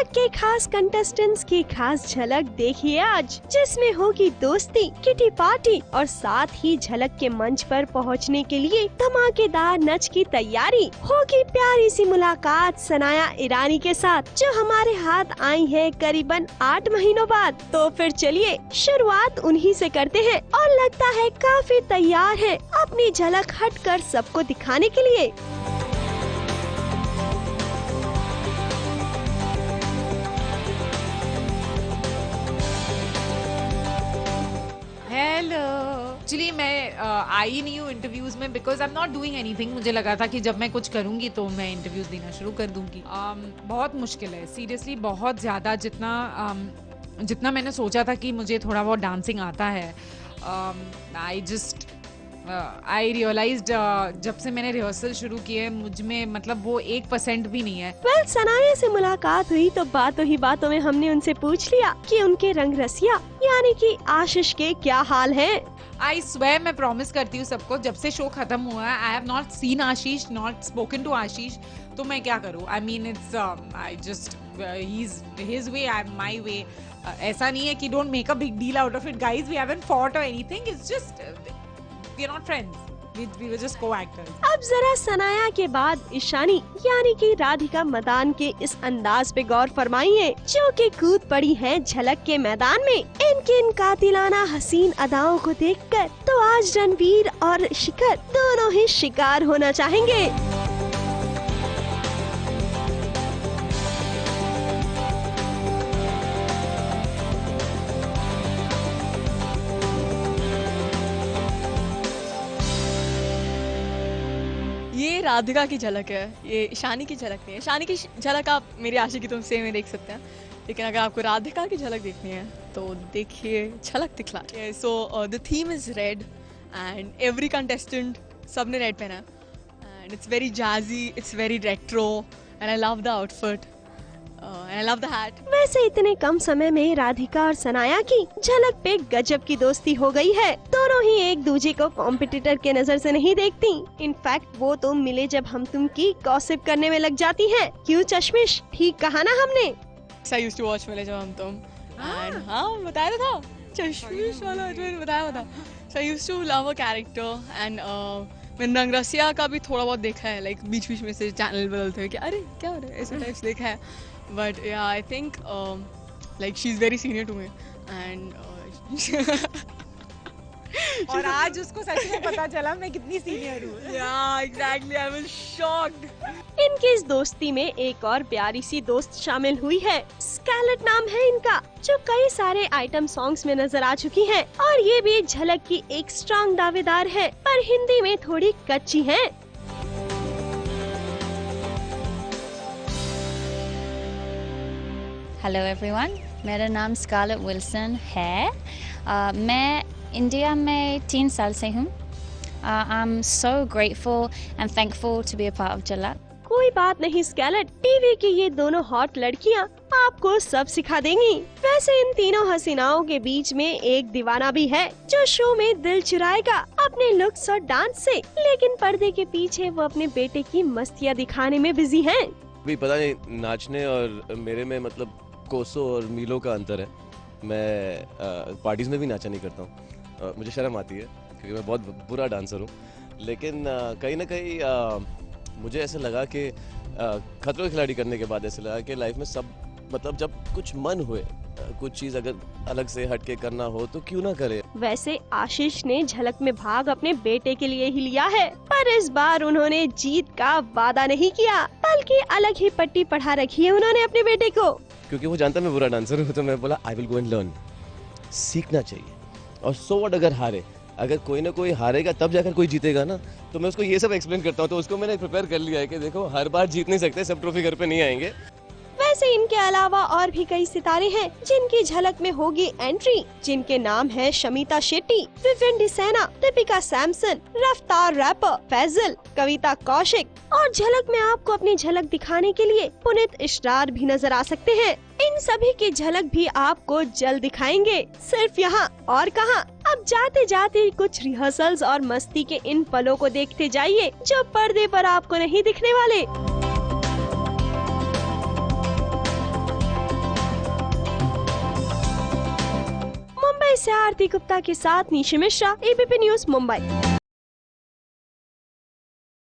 के खास कंटेस्टेंट्स की खास झलक देखिए आज, जिसमें होगी दोस्ती, किटी पार्टी और साथ ही झलक के मंच पर पहुंचने के लिए धमाकेदार नच की तैयारी। होगी प्यारी सी मुलाकात सनाया ईरानी के साथ, जो हमारे हाथ आई है करीबन 8 महीनों बाद। तो फिर चलिए शुरुआत उन्हीं से करते हैं और लगता है काफी तैयार है अपनी झलक हटकर सबको दिखाने के लिए। हेलो। एक्चुअली मैं आई नहीं हूँ इंटरव्यूज में because I am not doing anything. मुझे लगा था कि जब मैं कुछ करूँगी तो मैं इंटरव्यूज देना शुरू कर दूँगी। बहुत मुश्किल है सीरियसली, बहुत ज़्यादा। जितना मैंने सोचा था कि मुझे थोड़ा बहुत डांसिंग आता है, आई रियलाइज्ड जब से मैंने रिहर्सल शुरू की है मुझ में मतलब वो 1% भी नहीं है। वेल, सनाया से मुलाकात हुई तो बातों ही बातों में हमने उनसे पूछ लिया कि उनके रंग रसिया यानी कि आशीष के क्या हाल हैं। आई स्वेयर, मैं प्रॉमिस करती हूँ सबको, जब से शो खत्म हुआ है I have not seen Ashish, not spoken to Ashish, तो मैं क्या करूँ। I mean it's I just his way, I am my way. ऐसा नहीं है कि don't make a big deal out of it guys, we haven't fought or anything, it's just we are not friends, we were just co-actors। अब जरा सनाया के बाद ईशानी यानी कि राधिका मदान के इस अंदाज पे गौर फरमाइए, जो कि कूद पड़ी हैं झलक के मैदान में। इनकी इन कातिलाना हसीन अदाओं को देखकर तो आज रणवीर और शिखर दोनों ही शिकार होना चाहेंगे। ये राधिका की झलक है, ये ईशानी की झलक नहीं है। ईशानी की झलक आप मेरी आशिकी तुमसे में देख सकते हैं, लेकिन अगर आपको राधिका की झलक देखनी है तो देखिए झलक दिखला। So the theme is red and every contestant सबने रेड पहना है and it's very jazzy, it's very retro and I love the outfit and I love the hat. वैसे इतने कम समय में राधिका और सनाया की झलक पे गजब की दोस्ती हो गई है। दोनों ही एक दूसरे को कॉम्पिटिटर के नजर से नहीं देखती। इनफैक्ट वो तो मिले जब हम तुम की गॉसिप करने में लग जाती हैं। क्यों चश्मिश, ठीक कहा ना हमने? I used to watch मिले जब हम तुम and हाँ बताया था चश्मिश वाला, मैंने बताया था। So I used to love a character and मैंने रंग रसिया का भी थोड़ा बहुत देखा है, लाइक बीच बीच में से चैनल बदलते हुए कि अरे क्या हो रहा है, ऐसे टाइप्स देखा है। बट या I think like she is very senior to me and और आज उसको सच में पता चला मैं कितनी सीनियर हूँ। या एग्जैक्टली, आई वाज शॉक्ड। इनकी इस दोस्ती में एक और प्यारी सी दोस्त शामिल हुई है, स्कारलेट नाम है इनका, जो कई सारे आइटम सॉन्ग्स में नजर आ चुकी है और ये भी झलक की एक स्ट्रॉन्ग दावेदार है, पर हिंदी में थोड़ी कच्ची है। हेलो एवरीवन, मेरा नाम स्कारलेट विल्सन है। मैं इंडिया में 3 साल से हूँ। I am so grateful and thankful to be a part of Jhalak. कोई बात नहीं स्कारलेट, टीवी की ये दोनों हॉट लड़कियाँ आपको सब सिखा देंगी। वैसे इन तीनों हसीनाओं के बीच में एक दीवाना भी है, जो शो में दिल चुराएगा अपने लुक्स और डांस से, लेकिन पर्दे के पीछे वो अपने बेटे की मस्तियाँ दिखाने में बिजी है। भी पता नहीं, नाचने और मेरे में मतलब कोसों और मीलों का अंतर है। मैं पार्टीज में भी नाचा नहीं करता हूँ, मुझे शर्म आती है क्योंकि मैं बहुत बुरा डांसर हूँ। लेकिन कहीं ना कहीं मुझे ऐसा लगा कि खतरों के खिलाड़ी करने के बाद ऐसा लगा कि लाइफ में सब मतलब जब कुछ मन हुए, कुछ चीज़ अगर अलग से हटके करना हो तो क्यों ना करे। वैसे आशीष ने झलक में भाग अपने बेटे के लिए ही लिया है, पर इस बार उन्होंने जीत का वादा नहीं किया, बल्कि अलग ही पट्टी पढ़ा रखी है उन्होंने अपने बेटे को। क्योंकि वो जानता मैं बुरा डांसर हूँ, तो मैं बोला I will go and learn. सीखना चाहिए, और सो व्हाट अगर हारे, अगर कोई ना कोई हारेगा तब जाकर कोई जीतेगा ना। तो मैं उसको ये सब एक्सप्लेन करता हूँ, तो उसको मैंने प्रिपेयर कर लिया है कि देखो हर बार जीत नहीं सकते, सब ट्रॉफी घर पे नहीं आएंगे। वैसे इनके अलावा और भी कई सितारे हैं जिनकी झलक में होगी एंट्री, जिनके नाम है शमिता शेट्टी, विविन डिसेना, दीपिका सैमसन, रफ्तार रैपर फैजल, कविता कौशिक, और झलक में आपको अपनी झलक दिखाने के लिए पुनीत इशरार भी नजर आ सकते हैं। इन सभी की झलक भी आपको जल्द दिखाएंगे, सिर्फ यहाँ और कहाँ। अब जाते जाते कुछ रिहर्सल्स और मस्ती के इन पलों को देखते जाइए जो पर्दे पर आपको नहीं दिखने वाले। दिल्ली से आरती गुप्ता के साथ निशि मिश्रा, ABP न्यूज, मुंबई।